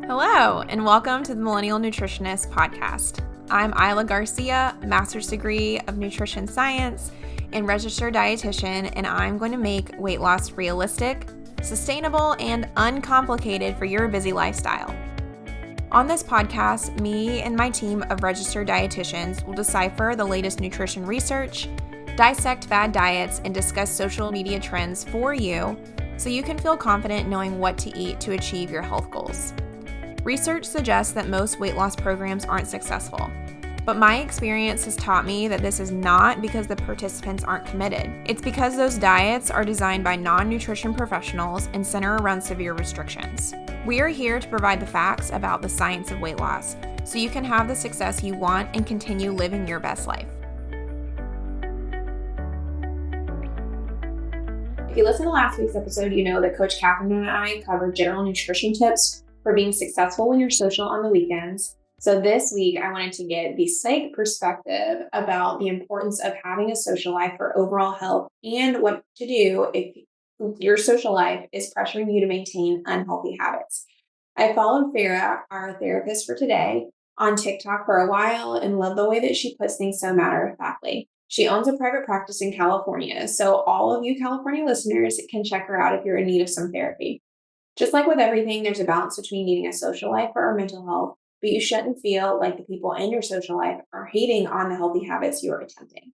Hello, and welcome to the Millennial Nutritionist Podcast. I'm Isla Garcia, master's degree of nutrition science and registered dietitian, and I'm going to make weight loss realistic, sustainable, and uncomplicated for your busy lifestyle. On this podcast, me and my team of registered dietitians will decipher the latest nutrition research, dissect fad diets, and discuss social media trends for you so you can feel confident knowing what to eat to achieve your health goals. Research suggests that most weight loss programs aren't successful, but my experience has taught me that this is not because the participants aren't committed. It's because those diets are designed by non-nutrition professionals and center around severe restrictions. We are here to provide the facts about the science of weight loss so you can have the success you want and continue living your best life. If you listen to last week's episode, you know that Coach Catherine and I covered general nutrition tips for being successful when you're social on the weekends. So this week, I wanted to get the psych perspective about the importance of having a social life for overall health and what to do if your social life is pressuring you to maintain unhealthy habits. I followed Farah, our therapist for today, on TikTok for a while and love the way that she puts things so matter-of-factly. She owns a private practice in California, so all of you California listeners can check her out if you're in need of some therapy. Just like with everything, there's a balance between needing a social life for our mental health, but you shouldn't feel like the people in your social life are hating on the healthy habits you are attempting.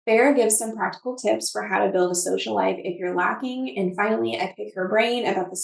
Farah gives some practical tips for how to build a social life if you're lacking, and finally, I pick her brain about the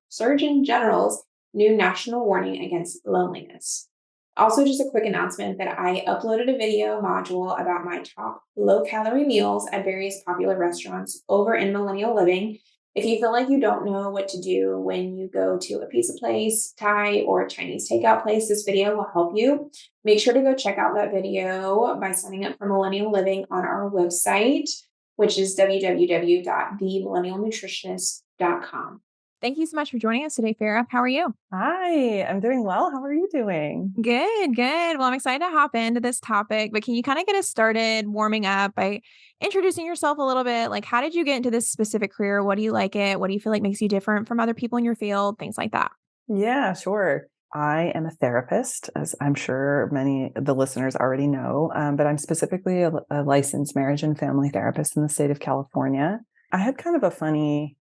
Surgeon General's new national warning against loneliness. Also, just a quick announcement that I uploaded a video module about my top low-calorie meals at various popular restaurants over in Millennial Living. If you feel like you don't know what to do when you go to a pizza place, Thai, or Chinese takeout place, this video will help you. Make sure to go check out that video by signing up for Millennial Living on our website, which is www.themillennialnutritionist.com. Thank you so much for joining us today, Farah. How are you? Hi, I'm doing well. How are you doing? Good. Well, I'm excited to hop into this topic, but can you kind of get us started warming up by introducing yourself a little bit? Like, how did you get into this specific career? What do you like it? What do you feel like makes you different from other people in your field? Things like that. Yeah, sure. I am a therapist, as I'm sure many of the listeners already know, but I'm specifically a licensed marriage and family therapist in the state of California. I had kind of a funny,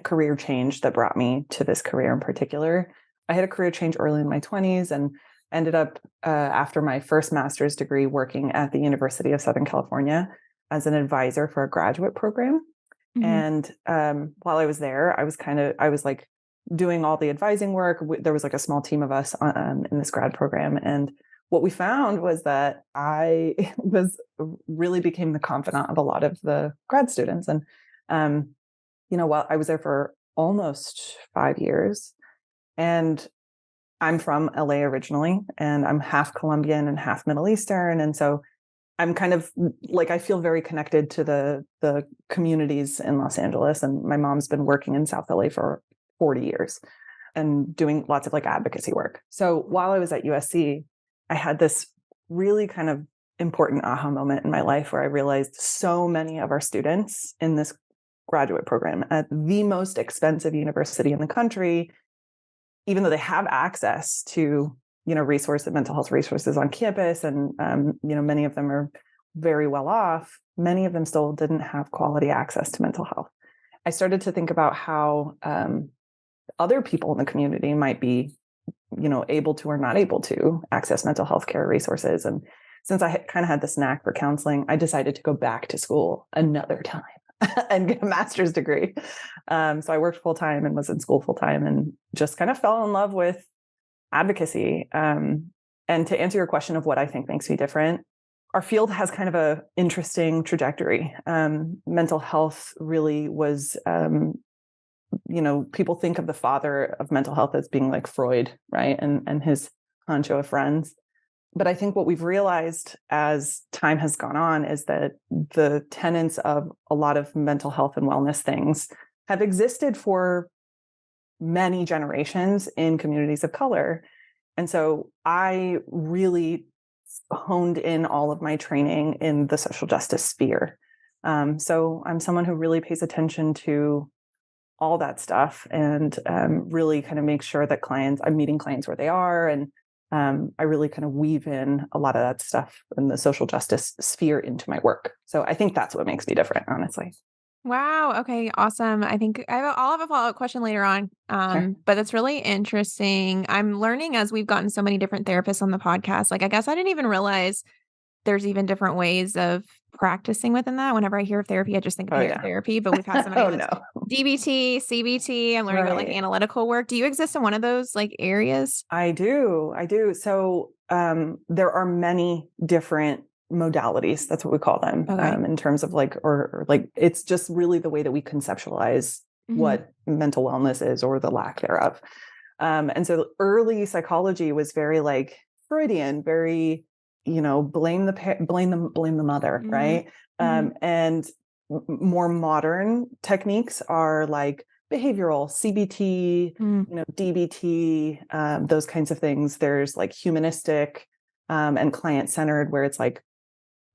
career change that brought me to this career in particular. I had a career change early in my 20s and ended up, after my first master's degree, working at the University of Southern California as an advisor for a graduate program. Mm-hmm. And while I was there, I was like doing all the advising work. There was like a small team of us in this grad program. And what we found was that I really became the confidant of a lot of the grad students. And, while I was there for almost 5 years, and I'm from LA originally, and I'm half Colombian and half Middle Eastern. And so I'm kind of like, I feel very connected to the communities in Los Angeles. And my mom's been working in South LA for 40 years and doing lots of like advocacy work. So while I was at USC, I had this really kind of important aha moment in my life where I realized so many of our students in this graduate program at the most expensive university in the country, even though they have access to, mental health resources on campus, and, many of them are very well off, many of them still didn't have quality access to mental health. I started to think about how other people in the community might be, able to or not able to access mental health care resources. And since I kind of had this knack for counseling, I decided to go back to school another time and get a master's degree. So I worked full-time and was in school full-time and just kind of fell in love with advocacy. And to answer your question of what I think makes me different, our field has kind of a interesting trajectory. Mental health really was, people think of the father of mental health as being like Freud, right? And his honcho of friends. But I think what we've realized as time has gone on is that the tenets of a lot of mental health and wellness things have existed for many generations in communities of color. And so I really honed in all of my training in the social justice sphere. So I'm someone who really pays attention to all that stuff, and really kind of make sure that I'm meeting clients where they are. And I really kind of weave in a lot of that stuff in the social justice sphere into my work. So I think that's what makes me different, honestly. Wow. Okay. Awesome. I'll have a follow-up question later on. Sure. But that's really interesting. I'm learning as we've gotten so many different therapists on the podcast. Like, I guess I didn't even realize there's even different ways of practicing within that. Whenever I hear of therapy, I just think of Oh, hair yeah. therapy, but we've had somebody Oh, that's no. DBT, CBT. I'm learning about like Right. analytical work. Do you exist in one of those like areas? I do. So there are many different modalities. That's what we call them, Okay. in terms of like, or like, it's just really the way that we conceptualize Mhm. what mental wellness is, or the lack thereof. And so early psychology was very like Freudian, very, blame the mother, Mhm. right? Mhm. And more modern techniques are like behavioral, CBT, Mm. DBT, those kinds of things. There's like humanistic, and client-centered, where it's like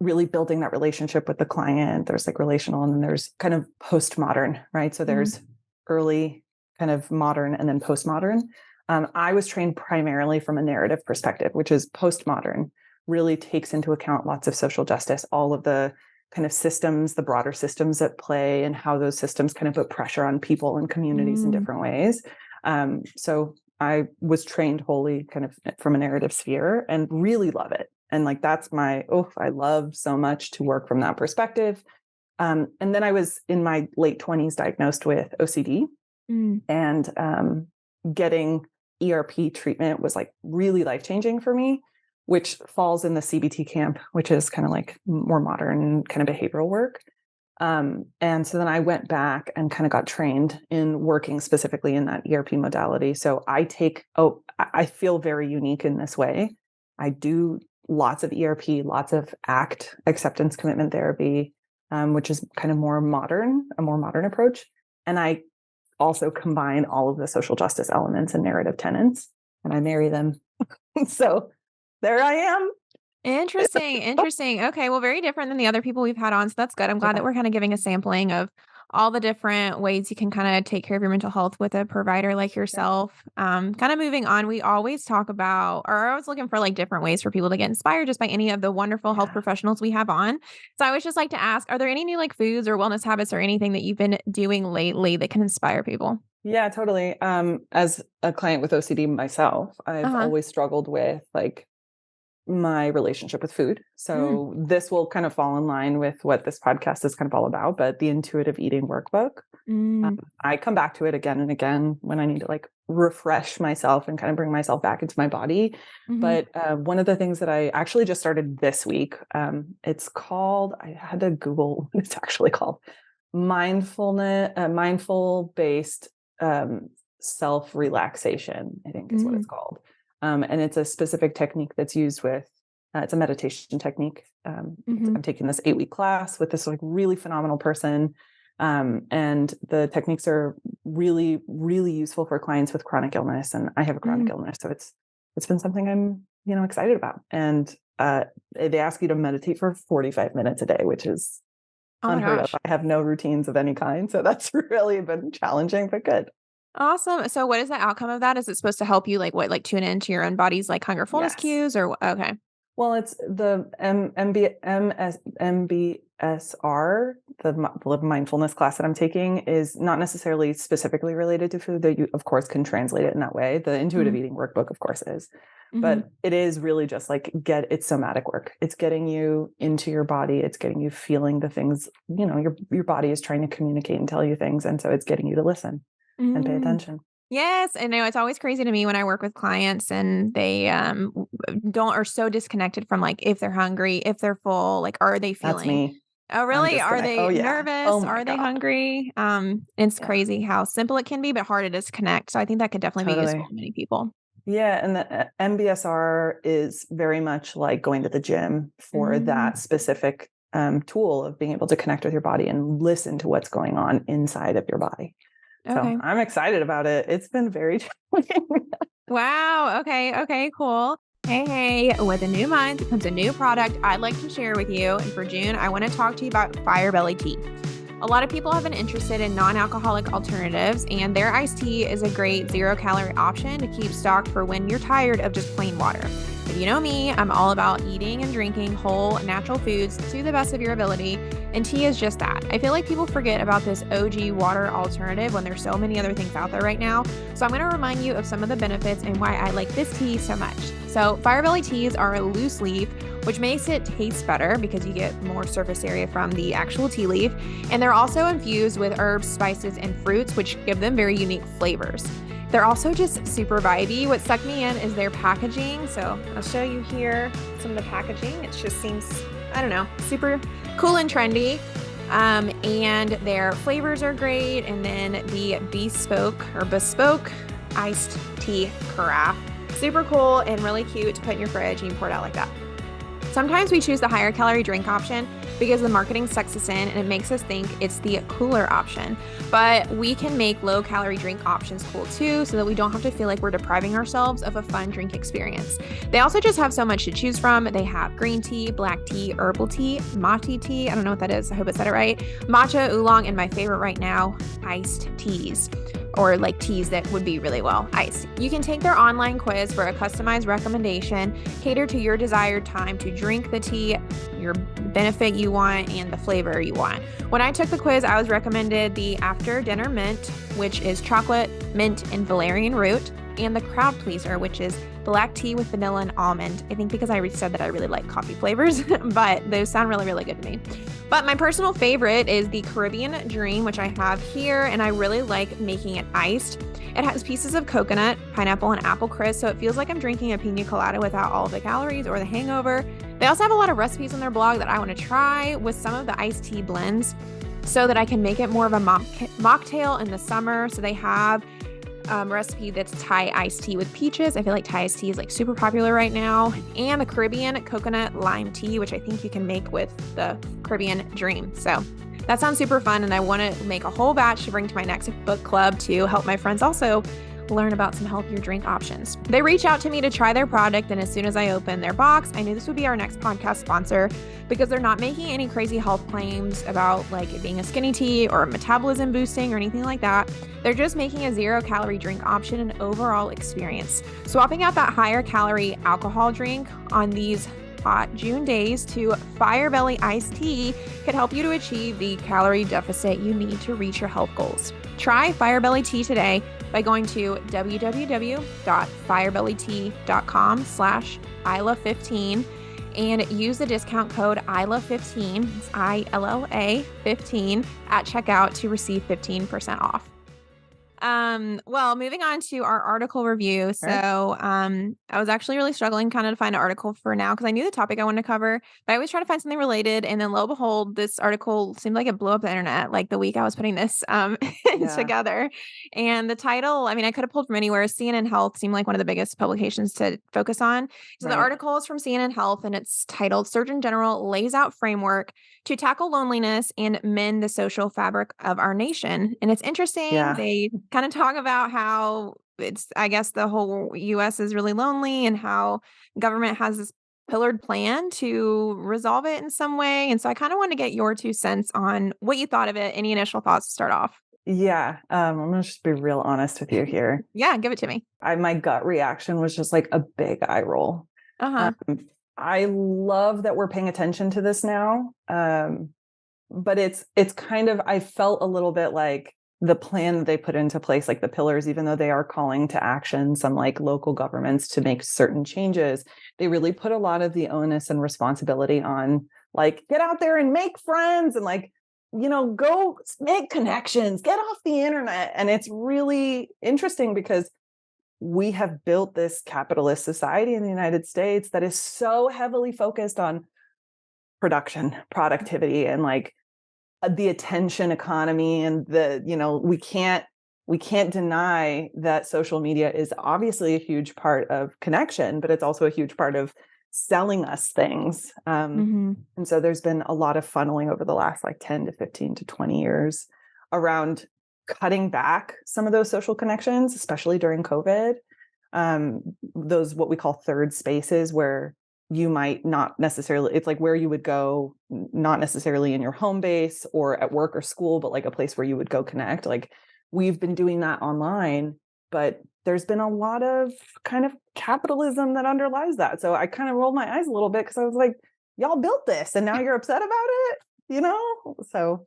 really building that relationship with the client. There's like relational, and then there's kind of postmodern, right? So there's Mhm. early, kind of modern, and then postmodern. I was trained primarily from a narrative perspective, which is postmodern, really takes into account lots of social justice, all of the kind of systems, the broader systems at play, and how those systems kind of put pressure on people and communities in Mm. different ways. So I was trained wholly kind of from a narrative sphere, and really love it. And like, that's I love so much to work from that perspective. And then I was in my late 20s diagnosed with OCD, Mm. and getting ERP treatment was like really life-changing for me, which falls in the CBT camp, which is kind of like more modern kind of behavioral work. And so then I went back and kind of got trained in working specifically in that ERP modality. So I feel very unique in this way. I do lots of ERP, lots of ACT, acceptance commitment therapy, which is kind of a more modern approach. And I also combine all of the social justice elements and narrative tenets, and I marry them. So there I am. Interesting, interesting. Okay, well, very different than the other people we've had on, so that's good. I'm glad that Yeah. we're kinda giving a sampling of all the different ways you can kinda take care of your mental health with a provider like Yeah. yourself. Kinda moving on, we always talk about or I was looking for, like, different ways for people to get inspired just by any of the wonderful health Yeah. professionals we have on. So I would just like to ask, are there any new, like, foods or wellness habits or anything that you've been doing lately that can inspire people? Yeah, totally. As a client with OCD myself, I've Uh-huh. always struggled with like my relationship with food. Mm. So this will kind of fall in line with what this podcast is kind of all about, but the intuitive eating workbook. Um, Mm. I come back to it again and again when I need to like refresh myself and kind of bring myself back into my body. Mhm. But one of the things that I actually just started this week, it's called, I had to Google what it's actually called, mindful based, self relaxation, I think is what it's Mm. called. And it's a specific technique that's used with, it's a meditation technique. Mhm. I'm taking this 8-week class with this like really phenomenal person. And the techniques are really, really useful for clients with chronic illness. And I have a chronic Mm. illness. So it's been something I'm, excited about. And they ask you to meditate for 45 minutes a day, which is Oh my unheard of. gosh. I have no routines of any kind. So that's really been challenging, but good. Awesome. So what is the outcome of that? Is it supposed to help you like tune into your own body's like hunger fullness Yes. cues or okay. Well, it's the MBSR, the mindfulness class that I'm taking is not necessarily specifically related to food, though you, of course, can translate it in that way. The intuitive Mm. eating workbook, of course, is. Mhm. But it is really just like it's somatic work. It's getting you into your body. It's getting you feeling the things, your body is trying to communicate and tell you things. And so it's getting you to listen and pay Mm. attention. Yes, I know it's always crazy to me when I work with clients and they don't are so disconnected from like if they're hungry, if they're full, like are they That's feeling me. oh I'm really? Are oh they yeah. Oh nervous? my Are they God. hungry? It's Yeah, crazy how simple it can be, but hard it is to connect. So I think that could definitely be useful totally. to many people. Yeah, and the MBSR is very much like going to the gym for Mm. that specific tool of being able to connect with your body and listen to what's going on inside of your body. So Okay. I'm excited about it. It's been very challenging. Wow. Okay. Okay. Cool. Hey, with a new month comes a new product I'd like to share with you. And for June, I want to talk to you about Fire Belly Tea. A lot of people have been interested in non-alcoholic alternatives, and their iced tea is a great 0-calorie option to keep stocked for when you're tired of just plain water. If you know me, I'm all about eating and drinking whole, natural foods to the best of your ability, and tea is just that. I feel like people forget about this OG water alternative when there's so many other things out there right now. So I'm going to remind you of some of the benefits and why I like this tea so much. So Fire Belly teas are a loose leaf, which makes it taste better because you get more surface area from the actual tea leaf. And they're also infused with herbs, spices, and fruits, which give them very unique flavors. They're also just super vibey. What sucked me in is their packaging. So I'll show you here some of the packaging. It just seems, I don't know, super cool and trendy. And their flavors are great. And then the bespoke iced tea carafe. Super cool and really cute to put in your fridge and you pour it out like that. Sometimes we choose the higher calorie drink option because the marketing sucks us in and it makes us think it's the cooler option. But we can make low calorie drink options cool too, so that we don't have to feel like we're depriving ourselves of a fun drink experience. They also just have so much to choose from. They have green tea, black tea, herbal tea, mate tea. I don't know what that is. I hope I said it right. Matcha, oolong, and my favorite right now, iced teas. Or like teas that would be really well iced. You can take their online quiz for a customized recommendation, cater to your desired time to drink the tea, your benefit you want, and the flavor you want. When I took the quiz, I was recommended the after dinner mint, which is chocolate, mint, and valerian root, and the crowd pleaser, which is black tea with vanilla and almond. I think because I said that I really like coffee flavors, but those sound really, really good to me. But my personal favorite is the Caribbean Dream, which I have here, and I really like making it iced. It has pieces of coconut, pineapple, and apple crisp, so it feels like I'm drinking a pina colada without all of the calories or the hangover. They also have a lot of recipes on their blog that I want to try with some of the iced tea blends so that I can make it more of a mocktail in the summer. So they have recipe that's Thai iced tea with peaches. I feel like Thai iced tea is like super popular right now. And the Caribbean coconut lime tea, which I think you can make with the Caribbean Dream. So that sounds super fun. And I want to make a whole batch to bring to my next book club to help my friends also learn about some healthier drink options. They reached out to me to try their product, and as soon as I opened their box, I knew this would be our next podcast sponsor because they're not making any crazy health claims about like it being a skinny tea or metabolism boosting or anything like that. They're just making a 0-calorie drink option and overall experience. Swapping out that higher calorie alcohol drink on these hot June days to Fire Belly iced tea can help you to achieve the calorie deficit you need to reach your health goals. Try Fire Belly tea today by going to www.firebellytea.com/ILA15 and use the discount code ILA15, it's ILLA 15 at checkout to receive 15% off. Well, moving on to our article review. So, I was actually really struggling kind of to find an article for now because I knew the topic I wanted to cover, but I always try to find something related. And then lo and behold, this article seemed like it blew up the internet like the week I was putting this, together. And the title, I mean, I could have pulled from anywhere. CNN Health seemed like one of the biggest publications to focus on. So the article is from CNN Health and it's titled Surgeon General Lays Out Framework to Tackle Loneliness and Mend the Social Fabric of Our Nation. And it's interesting. Yeah. They kind of talk about how it's, I guess the whole US is really lonely and how government has this pillared plan to resolve it in some way. And so I kind of want to get your 2 cents on what you thought of it. Any initial thoughts to start off? Yeah. I'm going to just be real honest with you here. Yeah, give it to me. My gut reaction was just like a big eye roll. I love that we're paying attention to this now. But it's kind of, I felt a little bit like the plan that they put into place, like the pillars, even though they are calling to action some like local governments to make certain changes, they really put a lot of the onus and responsibility on like, get out there and make friends and like, go make connections, get off the internet. And it's really interesting because we have built this capitalist society in the United States that is so heavily focused on production, productivity, and like the attention economy. And we can't deny that social media is obviously a huge part of connection, but it's also a huge part of selling us things. And so there's been a lot of funneling over the last like 10 to 15 to 20 years around cutting back some of those social connections, especially during COVID. Those what we call third spaces where you might not necessarily, it's like where you would go, not necessarily in your home base or at work or school, but like a place where you would go connect. Like we've been doing that online, but there's been a lot of kind of capitalism that underlies that. So I kind of rolled my eyes a little bit because I was like, y'all built this and now you're upset about it, So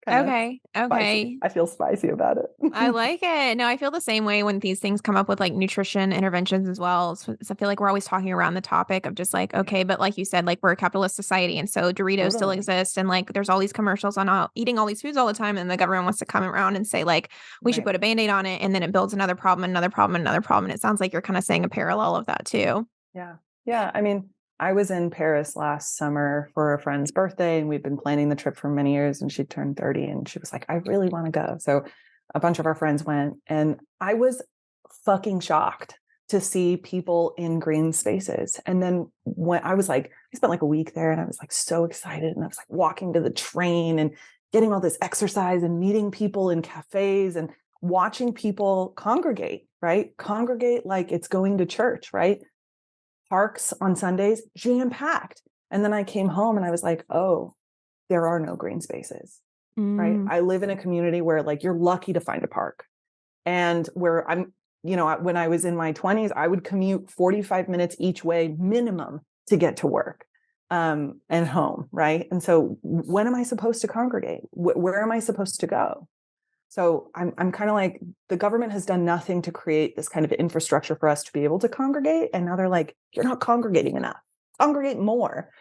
Okay. spicy. I feel spicy about it. I like it. No, I feel the same way when these things come up with like nutrition interventions as well. So I feel like we're always talking around the topic of just like, okay, but like you said, like we're a capitalist society. And so Doritos still exist. And like there's all these commercials on eating all these foods all the time. And the government wants to come around and say like, we should put a Band-Aid on it. And then it builds another problem, another problem, another problem. And it sounds like you're kind of saying a parallel of that too. Yeah. Yeah. I mean, I was in Paris last summer for a friend's birthday, and we'd been planning the trip for many years, and she turned 30 and she was like, I really want to go. So a bunch of our friends went, and I was fucking shocked to see people in green spaces. And then when I spent like a week there, and I was like so excited, and I was like walking to the train and getting all this exercise and meeting people in cafes and watching people congregate, right? Congregate like it's going to church, right? Parks on Sundays, jam-packed. And then I came home and I was like, oh, there are no green spaces, right? I live in a community where like you're lucky to find a park. And where when I was in my 20s, I would commute 45 minutes each way minimum to get to work and home, right? And so when am I supposed to congregate? Where am I supposed to go? So I'm kind of like, the government has done nothing to create this kind of infrastructure for us to be able to congregate. And now they're like, you're not congregating enough. Congregate more.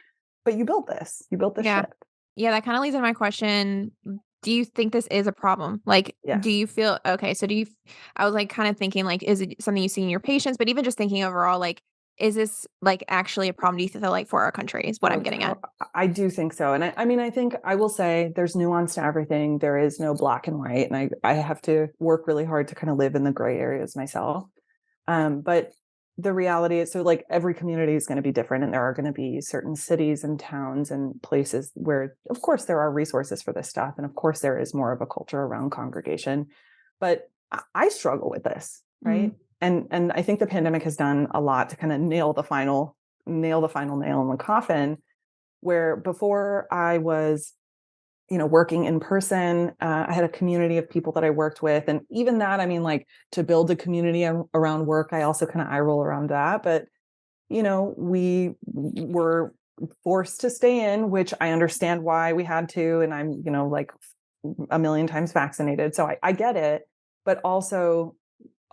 But you built this. You built this ship. Yeah, that kind of leads into my question. Do you think this is a problem? Like, do you feel, okay, so I was like kind of thinking like, is it something you see in your patients? But even just thinking overall, like, is this like actually a problem, do you feel like, for our country is what I'm getting at? I do think so. And I think I will say there's nuance to everything. There is no black and white. And I have to work really hard to kind of live in the gray areas myself. But the reality is, so like every community is going to be different. And there are going to be certain cities and towns and places where, of course, there are resources for this stuff. And of course, there is more of a culture around congregation. But I struggle with this, right? Mm-hmm. And I think the pandemic has done a lot to kind of nail the final nail in the coffin, where before I was, working in person, I had a community of people that I worked with. And even that, I mean, like to build a community around work, I also kind of eye roll around that. But, we were forced to stay in, which I understand why we had to. And I'm, like a million times vaccinated. So I get it. But also,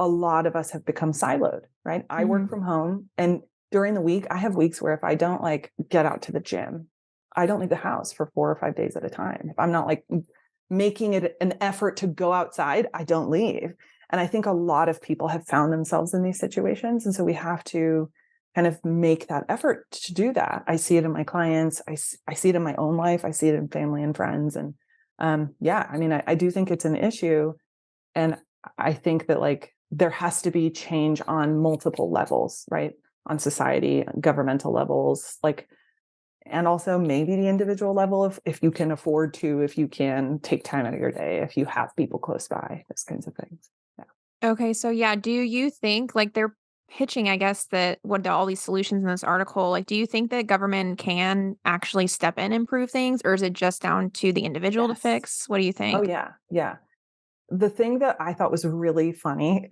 a lot of us have become siloed, right? I work from home, and during the week, I have weeks where if I don't like get out to the gym, I don't leave the house for 4 or 5 days at a time. If I'm not like making it an effort to go outside, I don't leave. And I think a lot of people have found themselves in these situations. And so we have to kind of make that effort to do that. I see it in my clients. I see it in my own life. I see it in family and friends. And I do think it's an issue. And I think that like, there has to be change on multiple levels, right? On society, governmental levels, like, and also maybe the individual level, if you can afford to, if you can take time out of your day, if you have people close by, those kinds of things. Yeah. Okay. So do you think like they're pitching, I guess, that all these solutions in this article, like, do you think that government can actually step in and improve things, or is it just down to the individual to fix? What do you think? Oh, yeah. Yeah. The thing that I thought was really funny,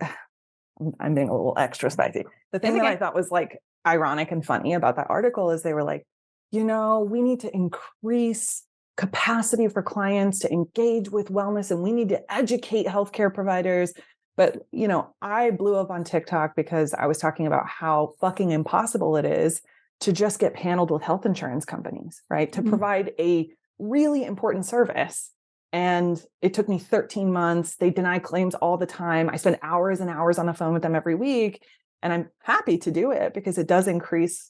I'm being a little extra spicy. The thing that I thought was like ironic and funny about that article is they were like, we need to increase capacity for clients to engage with wellness, and we need to educate healthcare providers. But, I blew up on TikTok because I was talking about how fucking impossible it is to just get paneled with health insurance companies, right? To provide a really important service. And it took me 13 months. They deny claims all the time. I spend hours and hours on the phone with them every week. And I'm happy to do it because it does increase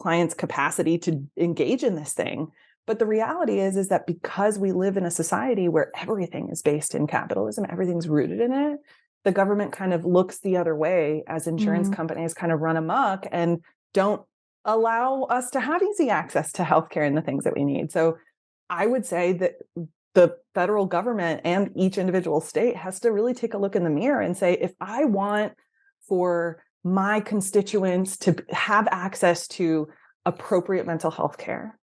clients' capacity to engage in this thing. But the reality is that because we live in a society where everything is based in capitalism, everything's rooted in it, the government kind of looks the other way as insurance companies kind of run amok and don't allow us to have easy access to healthcare and the things that we need. So I would say that the federal government and each individual state has to really take a look in the mirror and say, if I want for my constituents to have access to appropriate mental health care,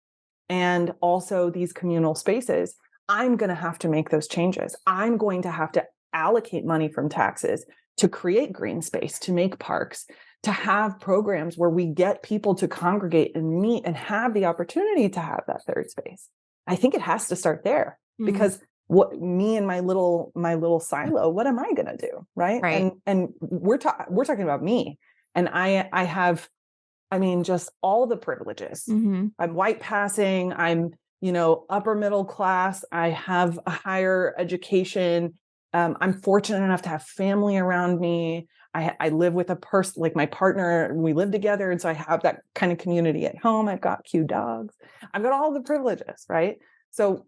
and also these communal spaces, I'm going to have to make those changes. I'm going to have to allocate money from taxes to create green space, to make parks, to have programs where we get people to congregate and meet and have the opportunity to have that third space. I think it has to start there, because what me and my little silo, what am I going to do? Right. And we're talking about me, and I have, I mean, just all the privileges. I'm white passing. I'm, upper middle class. I have a higher education. I'm fortunate enough to have family around me. I live with a person, like my partner, we live together. And so I have that kind of community at home. I've got cute dogs. I've got all the privileges, right? So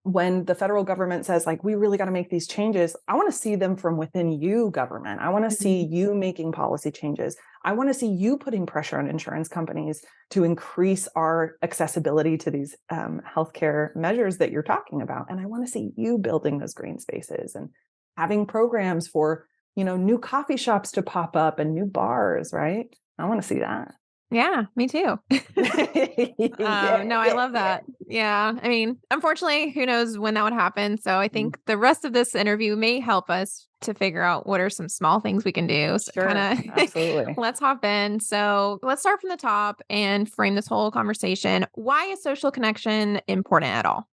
when the federal government says, like, we really got to make these changes, I want to see them from within you, government. I want to see you making policy changes. I want to see you putting pressure on insurance companies to increase our accessibility to these healthcare measures that you're talking about. And I want to see you building those green spaces and having programs for, new coffee shops to pop up and new bars, right? I want to see that. Yeah, me too. No, I love that. Yeah. I mean, unfortunately, who knows when that would happen. So I think the rest of this interview may help us to figure out what are some small things we can do. So Sure, absolutely. Let's hop in. So let's start from the top and frame this whole conversation. Why is social connection important at all?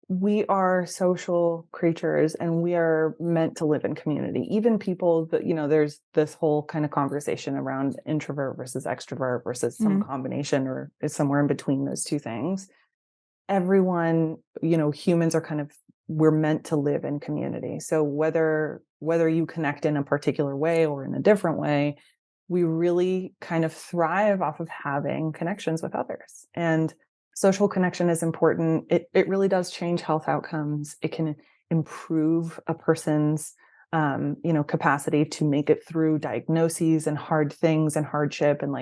We are social creatures, and we are meant to live in community. Even people that, there's this whole kind of conversation around introvert versus extrovert versus some combination, or is somewhere in between those two things. Everyone, humans are we're meant to live in community. So whether you connect in a particular way or in a different way, we really kind of thrive off of having connections with others. And social connection is important. It really does change health outcomes. It can improve a person's, capacity to make it through diagnoses and hard things and hardship. And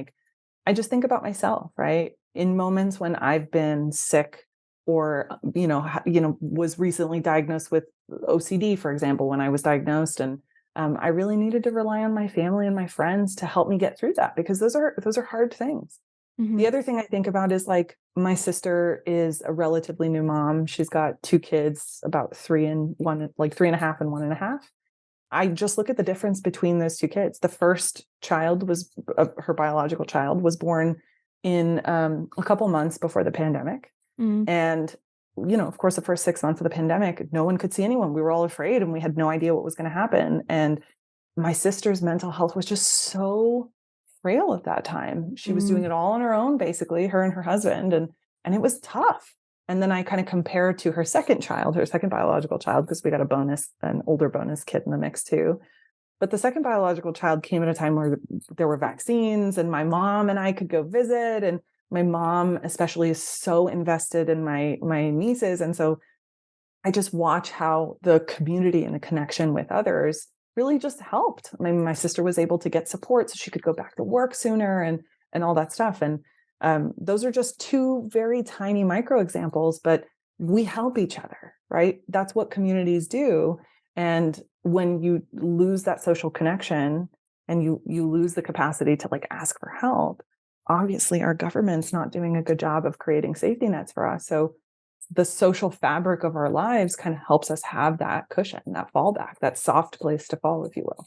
I just think about myself, right? In moments when I've been sick, or, was recently diagnosed with OCD, for example, when I was diagnosed, and I really needed to rely on my family and my friends to help me get through that, because those are hard things. The other thing I think about is my sister is a relatively new mom. She's got two kids, about 3.5 and 1.5. I just look at the difference between those two kids. The first child was her biological child was born in a couple months before the pandemic. And, of course, the first 6 months of the pandemic, no one could see anyone. We were all afraid and we had no idea what was going to happen. And my sister's mental health was just so frail at that time. She was doing it all on her own, basically, her and her husband. And it was tough. And then I kind of compared to her second biological child, because we got an older bonus kid in the mix too. But the second biological child came at a time where there were vaccines, and my mom and I could go visit. And my mom especially is so invested in my nieces. And so I just watch how the community and the connection with others really just helped. I mean, my sister was able to get support so she could go back to work sooner and all that stuff. And those are just two very tiny micro examples, but we help each other, right? That's what communities do. And when you lose that social connection and you lose the capacity to ask for help, obviously our government's not doing a good job of creating safety nets for us. So the social fabric of our lives kind of helps us have that cushion, that fallback, that soft place to fall, if you will.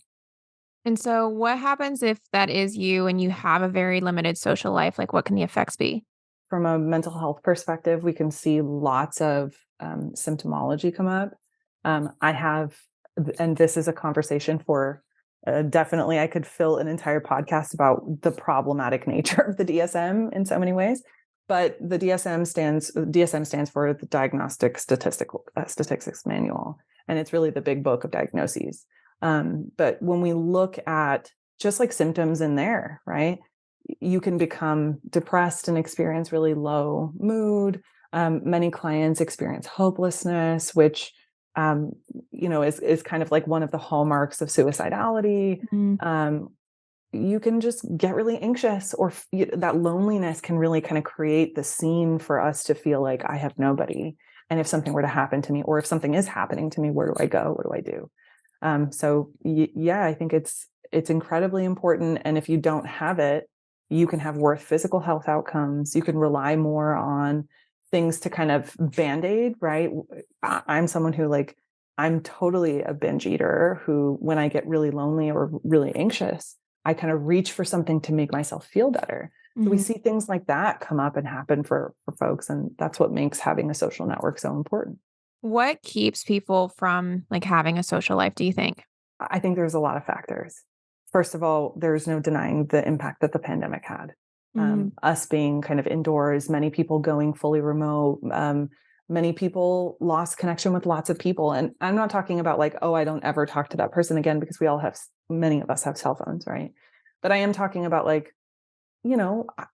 And so what happens if that is you and you have a very limited social life? What can the effects be? From a mental health perspective, we can see lots of symptomology come up. I have, and this is a conversation for definitely, I could fill an entire podcast about the problematic nature of the DSM in so many ways. But the DSM stands for the Diagnostic Statistics Manual, and it's really the big book of diagnoses. But when we look at just symptoms in there, right, you can become depressed and experience really low mood. Many clients experience hopelessness, which is kind of one of the hallmarks of suicidality. You can just get really anxious, or that loneliness can really kind of create the scene for us to feel like I have nobody. And if something were to happen to me, or if something is happening to me, where do I go? What do I do? So I think it's incredibly important. And if you don't have it, You can have worse physical health outcomes. You can rely more on things to kind of band-aid, right? I'm someone who I'm totally a binge eater who, when I get really lonely or really anxious, I kind of reach for something to make myself feel better. So we see things like that come up and happen for folks. And that's what makes having a social network so important. What keeps people from having a social life, do you think? I think there's a lot of factors. First of all, there's no denying the impact that the pandemic had. Us being kind of indoors, many people going fully remote, many people lost connection with lots of people. And I'm not talking about I don't ever talk to that person again, because many of us have cell phones, right? But I am talking about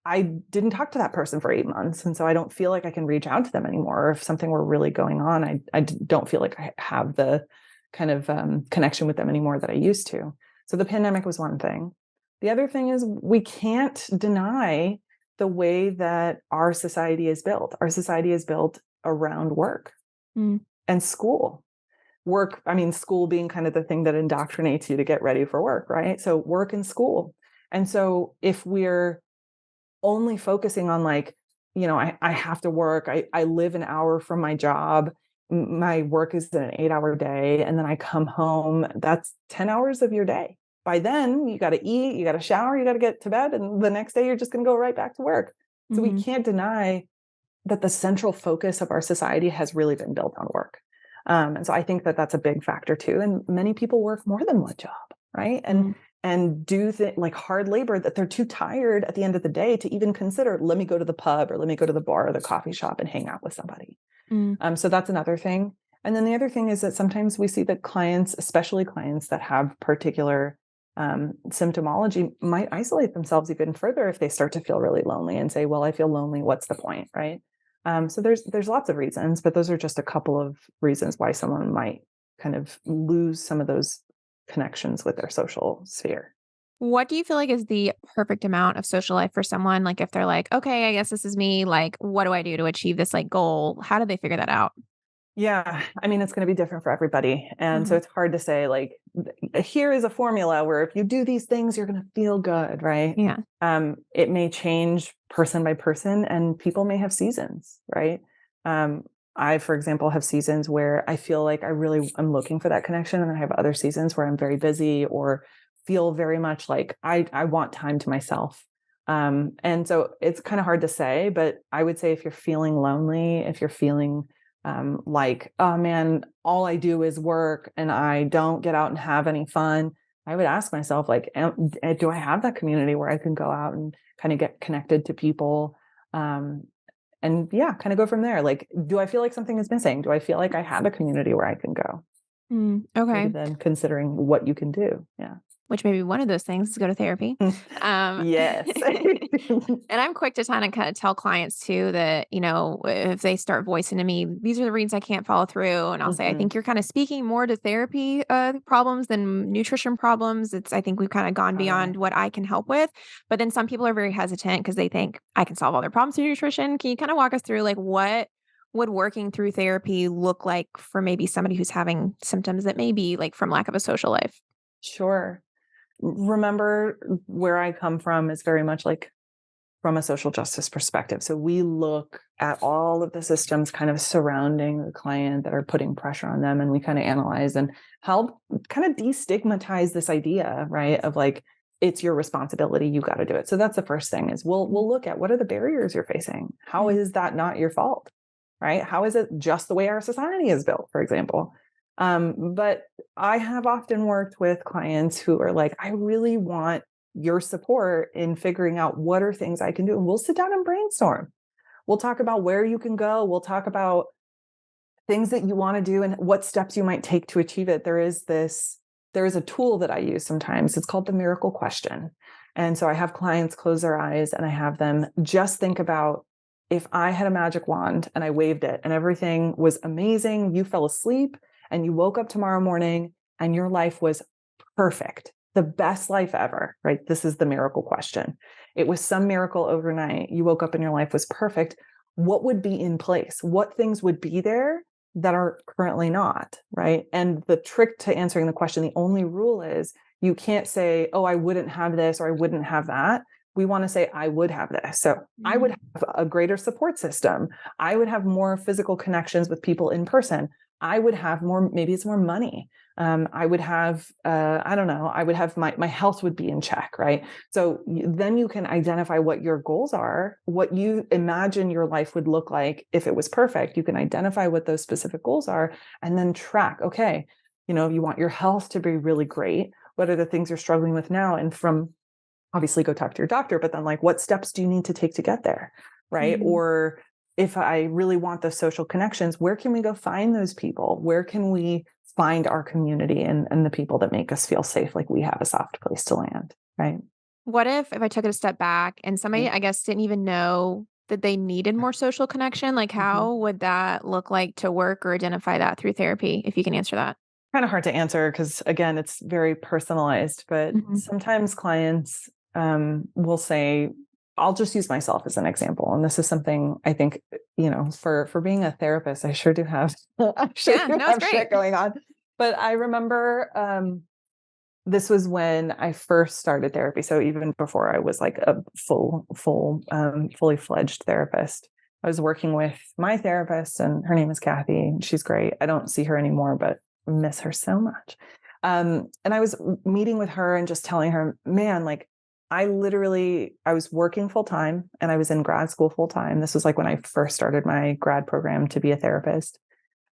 I didn't talk to that person for 8 months. And so I don't feel like I can reach out to them anymore. Or if something were really going on, I don't feel like I have the kind of connection with them anymore that I used to. So the pandemic was one thing. The other thing is we can't deny the way that our society is built. Our society is built around work and school. School being kind of the thing that indoctrinates you to get ready for work, right? So work and school. And so if we're only focusing on I have to work, I live an hour from my job, my work is an 8-hour day, and then I come home, that's 10 hours of your day. By then you got to eat, you got to shower, you got to get to bed, and the next day you're just going to go right back to work. So we can't deny that the central focus of our society has really been built on work. And so I think that that's a big factor too. And many people work more than one job, right? And do hard labor that they're too tired at the end of the day to even consider, let me go to the pub or let me go to the bar or the coffee shop and hang out with somebody. So that's another thing. And then the other thing is that sometimes we see that clients, especially clients that have particular symptomology, might isolate themselves even further if they start to feel really lonely and say, well, I feel lonely. What's the point, right? So there's lots of reasons, but those are just a couple of reasons why someone might kind of lose some of those connections with their social sphere. What do you feel like is the perfect amount of social life for someone? If they're okay, I guess this is me. What do I do to achieve this goal? How do they figure that out? Yeah, it's going to be different for everybody. And so it's hard to say, here is a formula where if you do these things, you're going to feel good, right? Yeah. It may change person by person, and people may have seasons, right? I, for example, have seasons where I feel like I'm looking for that connection. And I have other seasons where I'm very busy or feel very much like I want time to myself. And so it's kind of hard to say, but I would say if you're feeling lonely, if you're feeling oh man, all I do is work and I don't get out and have any fun, I would ask myself, do I have that community where I can go out and kind of get connected to people? And yeah, kind of go from there. Do I feel like something is missing? Do I feel like I have a community where I can go? Okay. Maybe then considering what you can do. Yeah. Which maybe one of those things is go to therapy. Yes. And I'm quick to kind of tell clients too that, if they start voicing to me, these are the reasons I can't follow through. And I'll say, I think you're kind of speaking more to therapy problems than nutrition problems. I think we've kind of gone beyond what I can help with. But then some people are very hesitant because they think I can solve all their problems through nutrition. Can you kind of walk us through what would working through therapy look like for maybe somebody who's having symptoms that may be from lack of a social life? Sure. Remember, where I come from is very much from a social justice perspective. So we look at all of the systems kind of surrounding the client that are putting pressure on them. And we kind of analyze and help kind of destigmatize this idea, right? Of it's your responsibility. You got to do it. So that's the first thing is we'll look at what are the barriers you're facing? How is that not your fault, right? How is it just the way our society is built, for example? But I have often worked with clients who are I really want your support in figuring out what are things I can do. And we'll sit down and brainstorm. We'll talk about where you can go. We'll talk about things that you want to do and what steps you might take to achieve it. There is a tool that I use sometimes. It's called the miracle question. And so I have clients close their eyes and I have them just think about, if I had a magic wand and I waved it and everything was amazing, you fell asleep and you woke up tomorrow morning and your life was perfect, the best life ever, right? This is the miracle question. It was some miracle overnight. You woke up and your life was perfect. What would be in place? What things would be there that are currently not, right? And the trick to answering the question, the only rule is you can't say, oh, I wouldn't have this or I wouldn't have that. we want to say, I would have this. So I would have a greater support system. I would have more physical connections with people in person. I would have more, maybe it's more money. I would have, I don't know, I would have my health would be in check, right? So then you can identify what your goals are, what you imagine your life would look like if it was perfect. You can identify what those specific goals are and then track, okay, you want your health to be really great. What are the things you're struggling with now? And from obviously go talk to your doctor, but then like, what steps do you need to take to get there? Right. Or if I really want those social connections, where can we go find those people? Where can we find our community and the people that make us feel safe, like we have a soft place to land, right? What if I took it a step back and somebody, I guess, didn't even know that they needed more social connection? Like, how would that look like to work or identify that through therapy, if you can answer that? Kind of hard to answer because, again, it's very personalized, but sometimes clients will say, I'll just use myself as an example. And this is something I think, for being a therapist, I sure do have, shit going on. But I remember this was when I first started therapy. So even before I was like a fully fledged therapist, I was working with my therapist, and her name is Kathy. She's great. I don't see her anymore, but I miss her so much. And I was meeting with her and just telling her, man, like, I was working full time and I was in grad school full time. This was like when I first started my grad program to be a therapist.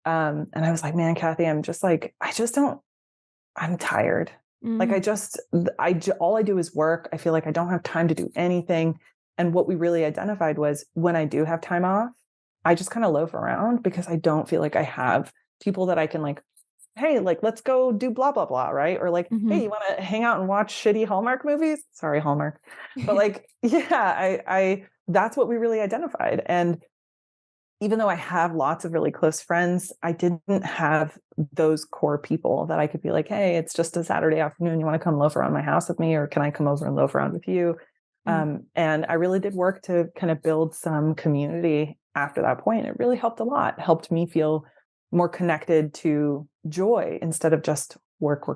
And I was like, man, Kathy, I'm tired. Like all I do is work. I feel like I don't have time to do anything. And what we really identified was when I do have time off, I just kind of loaf around because I don't feel like I have people that I can like, hey, like, let's go do blah, blah, blah. Right. Or like, hey, you want to hang out and watch shitty Hallmark movies? Sorry, Hallmark. But like, yeah, I that's what we really identified. And even though I have lots of really close friends, I didn't have those core people that I could be like, hey, it's just a Saturday afternoon. You want to come loaf around my house with me? Or can I come over and loaf around with you? And I really did work to kind of build some community after that point. It really helped a lot. It helped me feel more connected to joy instead of just work,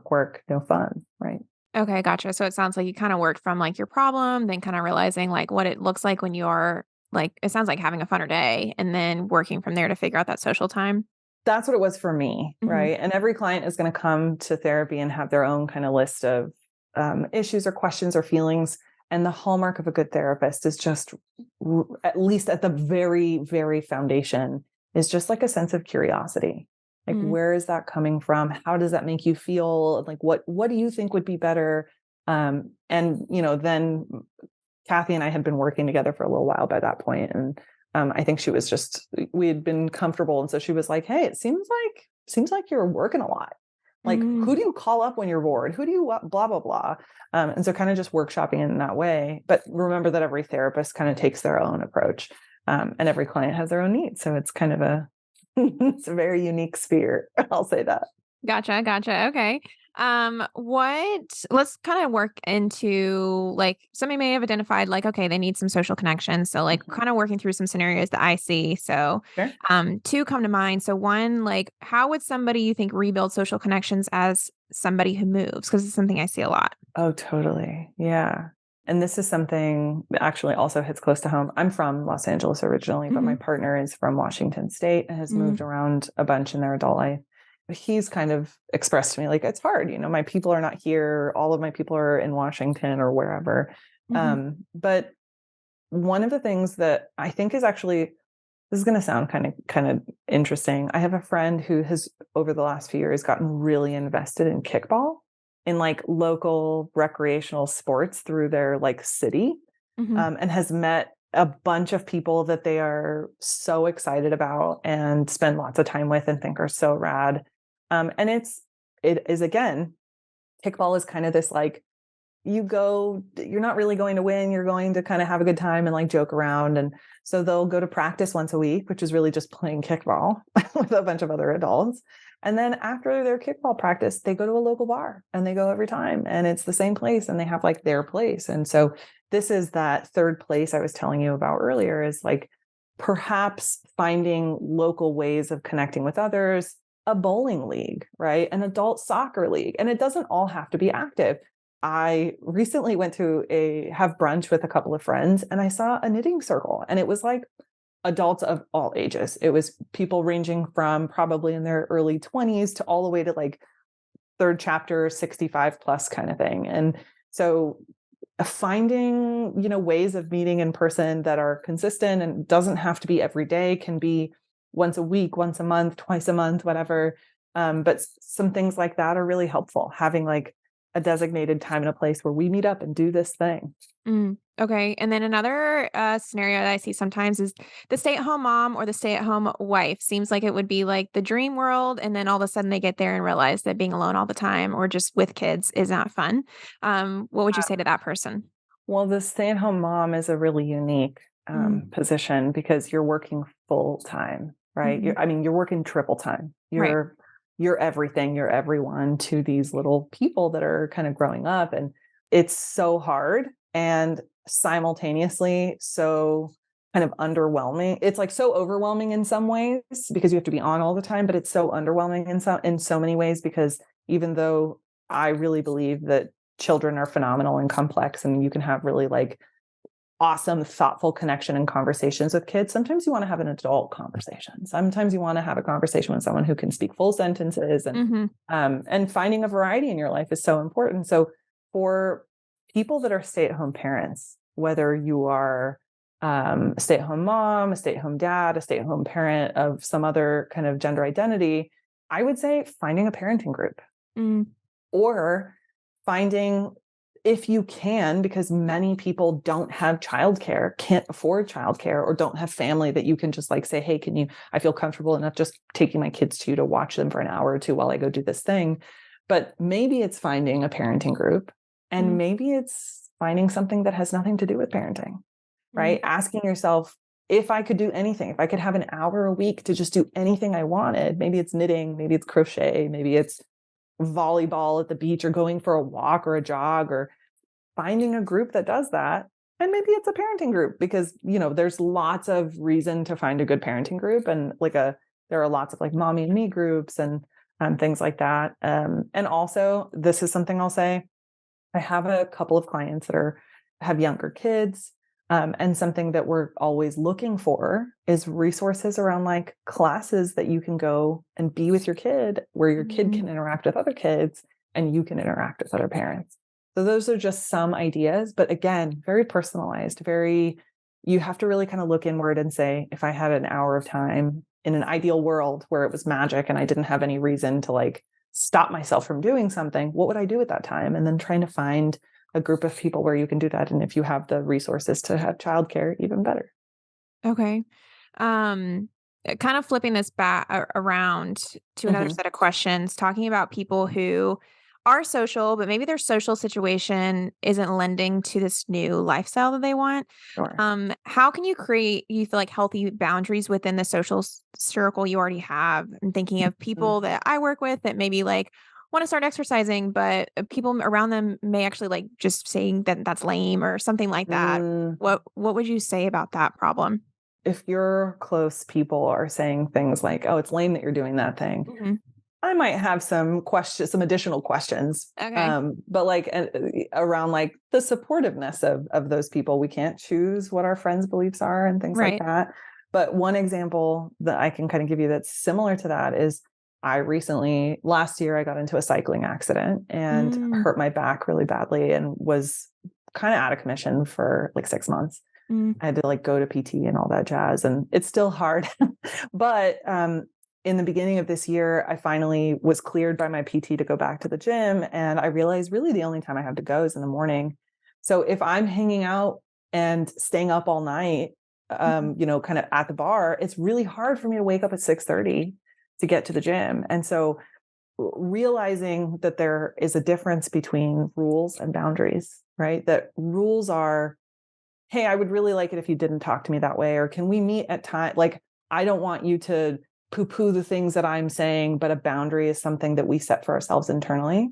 no fun. Right. Okay. Gotcha. So it sounds like you kind of worked from like your problem, then kind of realizing like what it looks like when you are like, it sounds like having a funner day and then working from there to figure out that social time. That's what it was for me. Right. And every client is going to come to therapy and have their own kind of list of issues or questions or feelings. And the hallmark of a good therapist is just, at least at the very, very foundation, is just like a sense of curiosity. Like, where is that coming from? How does that make you feel? Like, what do you think would be better? And, then Kathy and I had been working together for a little while by that point. And I think we had been comfortable. And so she was like, hey, it seems like you're working a lot. Like, who do you call up when you're bored? Who do you blah, blah, blah. And so kind of just workshopping in that way. But remember that every therapist kind of takes their own approach. And every client has their own needs. So it's kind of it's a very unique sphere. I'll say that. Gotcha. Okay. Let's kind of work into like somebody may have identified like, okay, they need some social connection. So like kind of working through some scenarios that I see. So, Sure. Two come to mind. So one, like how would somebody you think rebuild social connections as somebody who moves? Cause it's something I see a lot. Oh, totally. Yeah. And this is something that actually also hits close to home. I'm from Los Angeles originally, but my partner is from Washington State and has moved around a bunch in their adult life. He's kind of expressed to me like, it's hard, my people are not here. All of my people are in Washington or wherever. But one of the things that I think is actually, this is going to sound kind of interesting. I have a friend who has over the last few years gotten really invested in kickball, in like local recreational sports through their like city, and has met a bunch of people that they are so excited about and spend lots of time with and think are so rad. And it is, again, kickball is kind of this like, you're not really going to win. You're going to kind of have a good time and like joke around. And so they'll go to practice once a week, which is really just playing kickball with a bunch of other adults. And then after their kickball practice, they go to a local bar and they go every time. And it's the same place and they have like their place. And so this is that third place I was telling you about earlier, is like perhaps finding local ways of connecting with others, a bowling league, right? An adult soccer league. And it doesn't all have to be active. I recently went to have brunch with a couple of friends, and I saw a knitting circle, and it was like adults of all ages. It was people ranging from probably in their early 20s to all the way to like third chapter, 65 plus kind of thing. And so finding, ways of meeting in person that are consistent and doesn't have to be every day, can be once a week, once a month, twice a month, whatever. But some things like that are really helpful. Having like a designated time and a place where we meet up and do this thing. Okay. And then another scenario that I see sometimes is the stay-at-home mom or the stay-at-home wife. Seems like it would be like the dream world. And then all of a sudden they get there and realize that being alone all the time or just with kids is not fun. What would you say to that person? Well, the stay-at-home mom is a really unique position because you're working full time, right? Mhm. You're working triple time. Right. You're everything, you're everyone to these little people that are kind of growing up, and it's so hard and simultaneously so kind of underwhelming. It's like so overwhelming in some ways because you have to be on all the time, but it's so underwhelming in so many ways because even though I really believe that children are phenomenal and complex and you can have really like awesome, thoughtful connection and conversations with kids, sometimes you want to have an adult conversation. Sometimes you want to have a conversation with someone who can speak full sentences, and finding a variety in your life is so important. So for people that are stay-at-home parents, whether you are a stay-at-home mom, a stay-at-home dad, a stay-at-home parent of some other kind of gender identity, I would say finding a parenting group or finding, if you can, because many people don't have childcare, can't afford childcare, or don't have family that you can just like say, hey, I feel comfortable enough just taking my kids to watch them for an hour or two while I go do this thing. But maybe it's finding a parenting group, and maybe it's finding something that has nothing to do with parenting, right? Asking yourself, if I could do anything, if I could have an hour a week to just do anything I wanted, maybe it's knitting, maybe it's crochet, maybe it's volleyball at the beach, or going for a walk or a jog, or finding a group that does that. And maybe it's a parenting group because, there's lots of reason to find a good parenting group, and there are lots of like mommy and me groups and things like that. And also, this is something I'll say, I have a couple of clients that have younger kids. And something that we're always looking for is resources around like classes that you can go and be with your kid, where your kid can interact with other kids and you can interact with other parents. So those are just some ideas, but again, very personalized, you have to really kind of look inward and say, if I had an hour of time in an ideal world where it was magic and I didn't have any reason to like stop myself from doing something, what would I do at that time? And then trying to find a group of people where you can do that. And if you have the resources to have childcare, even better. Okay. Kind of flipping this back around to another set of questions, talking about people who are social, but maybe their social situation isn't lending to this new lifestyle that they want. Sure. How can you create, you feel like, healthy boundaries within the social circle you already have? I'm thinking of people that I work with that maybe like want to start exercising, but people around them may actually like just saying that that's lame or something like that. What would you say about that problem? If your close people are saying things like, oh, it's lame that you're doing that thing, I might have some additional questions. Okay. But like around like the supportiveness of those people. We can't choose what our friends' beliefs are and things like Right. that. But one example that I can kind of give you that's similar to that is last year, I got into a cycling accident and hurt my back really badly and was kind of out of commission for like 6 months. I had to like go to PT and all that jazz. And it's still hard. But in the beginning of this year, I finally was cleared by my PT to go back to the gym. And I realized really the only time I have to go is in the morning. So if I'm hanging out and staying up all night, kind of at the bar, it's really hard for me to wake up at 6:30 to get to the gym. And so realizing that there is a difference between rules and boundaries, right? That rules are, hey, I would really like it if you didn't talk to me that way, or can we meet at time? Like, I don't want you to poo-poo the things that I'm saying, but a boundary is something that we set for ourselves internally,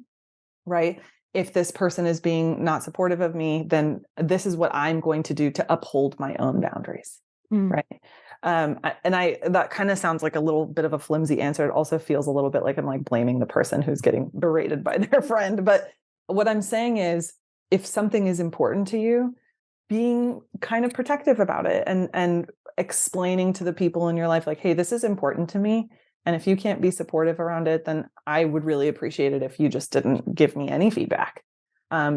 right? If this person is being not supportive of me, then this is what I'm going to do to uphold my own boundaries, right? That kind of sounds like a little bit of a flimsy answer. It also feels a little bit like I'm like blaming the person who's getting berated by their friend, but what I'm saying is, if something is important to you, being kind of protective about it and explaining to the people in your life, like, hey, this is important to me. And if you can't be supportive around it, then I would really appreciate it if you just didn't give me any feedback,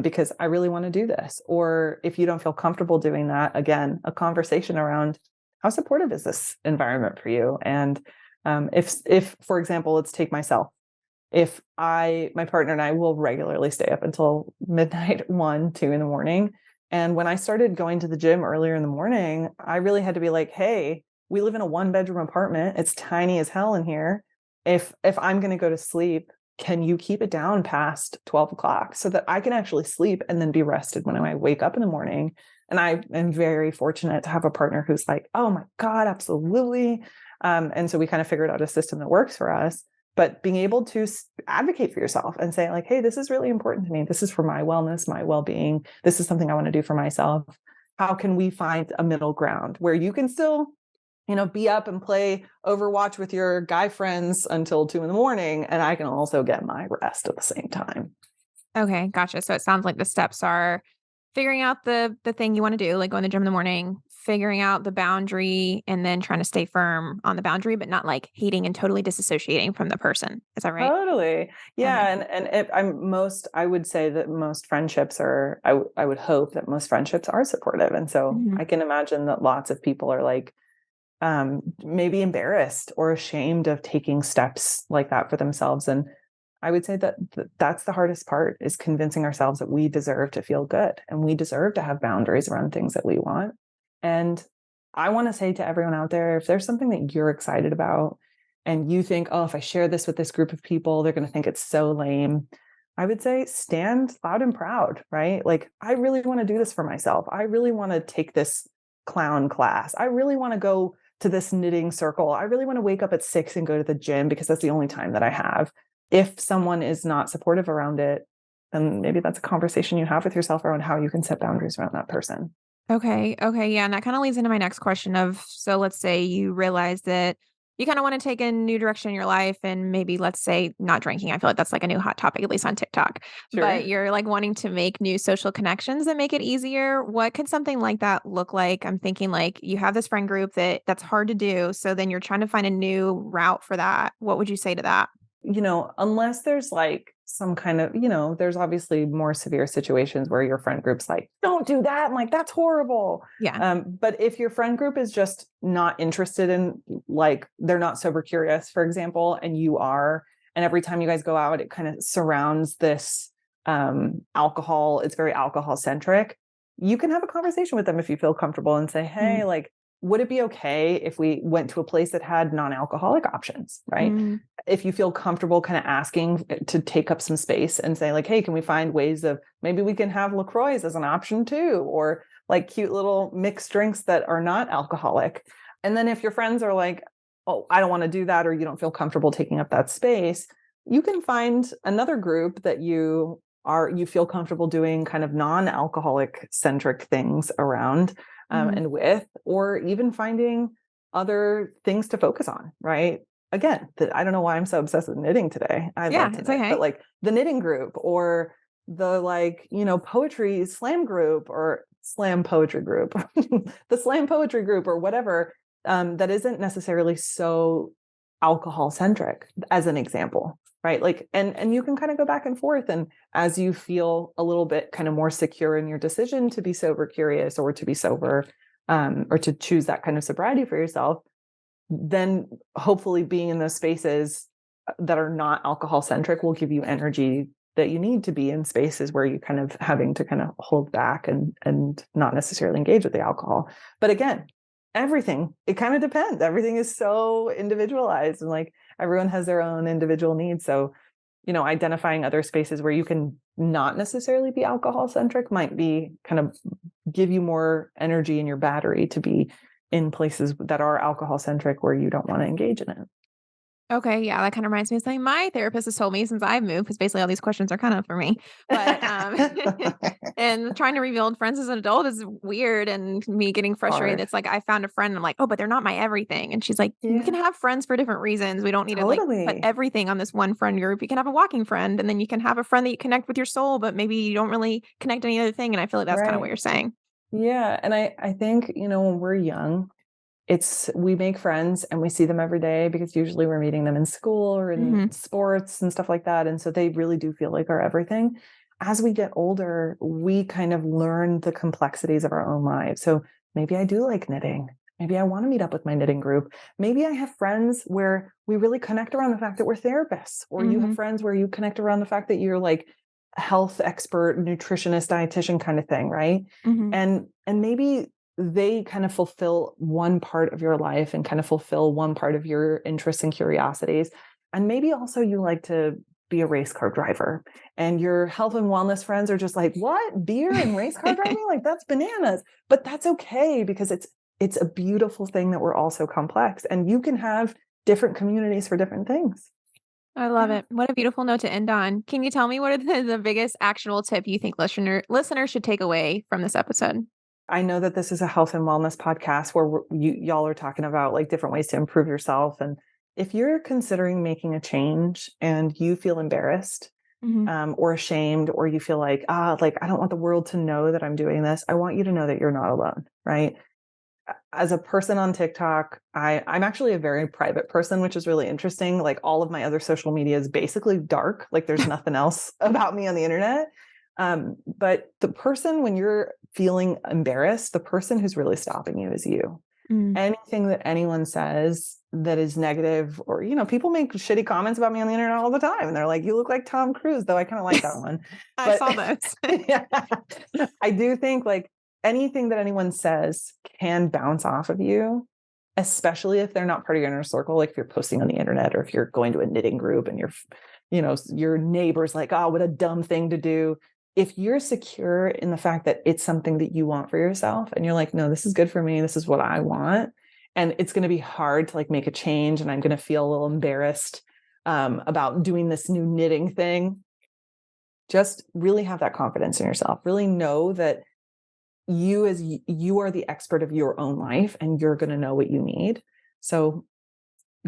because I really want to do this. Or if you don't feel comfortable doing that, again, a conversation around how supportive is this environment for you? And if, for example, let's take myself. If my partner and I will regularly stay up until midnight, 1, 2 in the morning. And when I started going to the gym earlier in the morning, I really had to be like, hey, we live in a 1-bedroom apartment. It's tiny as hell in here. If I'm going to go to sleep, can you keep it down past 12 o'clock so that I can actually sleep and then be rested when I wake up in the morning? And I am very fortunate to have a partner who's like, oh my God, absolutely. And so we kind of figured out a system that works for us. But being able to advocate for yourself and say like, hey, this is really important to me. This is for my wellness, my well-being. This is something I want to do for myself. How can we find a middle ground where you can still, be up and play Overwatch with your guy friends until 2 a.m. and I can also get my rest at the same time. Okay, gotcha. So it sounds like the steps are figuring out the thing you want to do, like going to the gym in the morning, figuring out the boundary, and then trying to stay firm on the boundary, but not like hating and totally disassociating from the person. Is that right? Totally. Yeah. Okay. And I would say that most friendships are, I would hope that most friendships are supportive. And so Mhm. I can imagine that lots of people are like, maybe embarrassed or ashamed of taking steps like that for themselves. And I would say that that's the hardest part, is convincing ourselves that we deserve to feel good and we deserve to have boundaries around things that we want. And I want to say to everyone out there, if there's something that you're excited about and you think, oh, if I share this with this group of people, they're going to think it's so lame, I would say stand loud and proud, right? Like, I really want to do this for myself. I really want to take this clown class. I really want to go to this knitting circle. I really want to wake up at 6 and go to the gym because that's the only time that I have. If someone is not supportive around it, then maybe that's a conversation you have with yourself around how you can set boundaries around that person. Okay. Okay. Yeah. And that kind of leads into my next question of, so let's say you realize that you kind of want to take a new direction in your life and maybe let's say not drinking. I feel like that's like a new hot topic, at least on TikTok, Sure. but you're like wanting to make new social connections that make it easier. What could something like that look like? I'm thinking like you have this friend group that's hard to do. So then you're trying to find a new route for that. What would you say to that? Unless there's like some kind of, there's obviously more severe situations where your friend group's like, don't do that. I'm like, that's horrible. Yeah. But if your friend group is just not interested in, like, they're not sober curious, for example, and you are, and every time you guys go out, it kind of surrounds this alcohol, it's very alcohol centric. You can have a conversation with them if you feel comfortable and say, hey, like, would it be okay if we went to a place that had non-alcoholic options, right? Mm. If you feel comfortable kind of asking to take up some space and say like, hey, can we find ways of, maybe we can have LaCroix as an option too, or like cute little mixed drinks that are not alcoholic. And then if your friends are like, oh, I don't want to do that, or you don't feel comfortable taking up that space, you can find another group that you feel comfortable doing kind of non-alcoholic centric things around and with, or even finding other things to focus on, right? Again, I don't know why I'm so obsessed with knitting today. I love to knit, Okay. but like the knitting group or the poetry slam group or slam poetry group, the slam poetry group or whatever, that isn't necessarily so alcohol centric, as an example, right? Like, and you can kind of go back and forth. And as you feel a little bit kind of more secure in your decision to be sober curious or to be sober, or to choose that kind of sobriety for yourself, then hopefully being in those spaces that are not alcohol centric will give you energy that you need to be in spaces where you're kind of having to kind of hold back and not necessarily engage with the alcohol. But again, it kind of depends. Everything is so individualized and like everyone has their own individual needs. So, identifying other spaces where you can not necessarily be alcohol centric might be kind of give you more energy in your battery to be in places that are alcohol centric where you don't want to engage in it. Okay, yeah, that kind of reminds me of something my therapist has told me since I've moved, because basically all these questions are kind of for me. But and trying to rebuild friends as an adult is weird, and me getting frustrated. Hard. It's like I found a friend, and I'm like, oh, but they're not my everything. And she's like, we can Yeah, have friends for different reasons. We don't need to like put totally. everything on this one friend group. You can have a walking friend, and then you can have a friend that you connect with your soul, but maybe you don't really connect any other thing. And I feel like that's kind of what Right. you're saying. Yeah. And I think, when we're young, we make friends and we see them every day because usually we're meeting them in school or in Hmm. sports and stuff like that. And so they really do feel like our everything. As we get older, we kind of learn the complexities of our own lives. So maybe I do like knitting. Maybe I want to meet up with my knitting group. Maybe I have friends where we really connect around the fact that we're therapists, or you have Hmm. friends where you connect around the fact that you're like a health expert, nutritionist, dietitian kind of thing, right? Hmm. And maybe they kind of fulfill one part of your life and kind of fulfill one part of your interests and curiosities. And maybe also you like to be a race car driver, and your health and wellness friends are just like, what? Beer and race car driving? Like, that's bananas. But that's okay, because it's a beautiful thing that we're all so complex, and you can have different communities for different things. I love Yeah. it. What a beautiful note to end on. Can you tell me what are the biggest actionable tip you think listeners should take away from this episode? I know that this is a health and wellness podcast where y'all are talking about like different ways to improve yourself. And if you're considering making a change and you feel embarrassed, Hmm. or ashamed, or you feel like, like I don't want the world to know that I'm doing this, I want you to know that you're not alone, right? As a person on TikTok, I'm actually a very private person, which is really interesting. Like all of my other social media is basically dark. Like there's nothing else about me on the internet. But the person, when you're feeling embarrassed, the person who's really stopping you is you. Mm. Anything that anyone says that is negative, or, people make shitty comments about me on the internet all the time. And they're like, you look like Tom Cruise, though I kind of like that one. I But saw those. yeah, I do think like anything that anyone says can bounce off of you, especially if they're not part of your inner circle. Like if you're posting on the internet, or if you're going to a knitting group and your neighbor's like, oh, what a dumb thing to do. If you're secure in the fact that it's something that you want for yourself, and you're like, no, this is good for me, this is what I want, and it's going to be hard to like make a change, and I'm going to feel a little embarrassed about doing this new knitting thing, just really have that confidence in yourself. Really know that you are the expert of your own life, and you're going to know what you need. So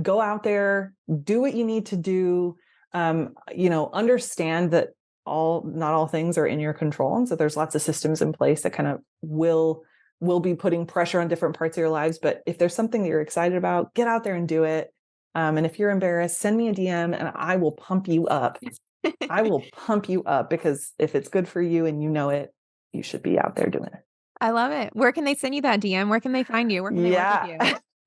go out there, do what you need to do. Understand that not all things are in your control. And so there's lots of systems in place that kind of will be putting pressure on different parts of your lives. But if there's something that you're excited about, get out there and do it. And if you're embarrassed, send me a DM and I will pump you up. I will pump you up, because if it's good for you and you know it, you should be out there doing it. I love it. Where can they send you that DM? Where can they find you? Where can they work with you?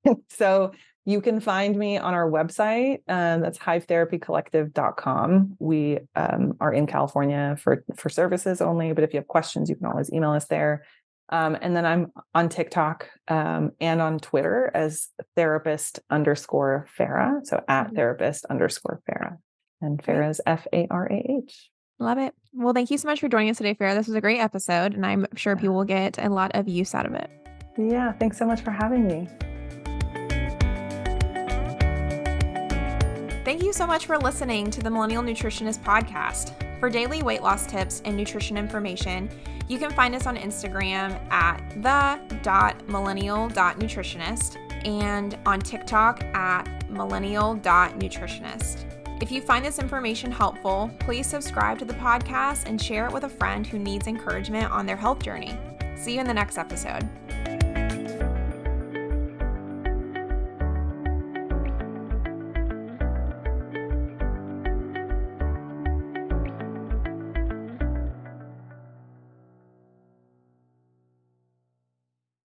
Yeah. So you can find me on our website. That's hivetherapycollective.com. We are in California for services only, but if you have questions, you can always email us there. And then I'm on TikTok and on Twitter as therapist_Farah. So at therapist_Farah. And Farah is Farah. Love it. Well, thank you so much for joining us today, Farah. This was a great episode, and I'm sure people will get a lot of use out of it. Yeah, thanks so much for having me. Thank you so much for listening to the Millennial Nutritionist Podcast. For daily weight loss tips and nutrition information, you can find us on Instagram at the.millennial.nutritionist and on TikTok at millennial.nutritionist. If you find this information helpful, please subscribe to the podcast and share it with a friend who needs encouragement on their health journey. See you in the next episode.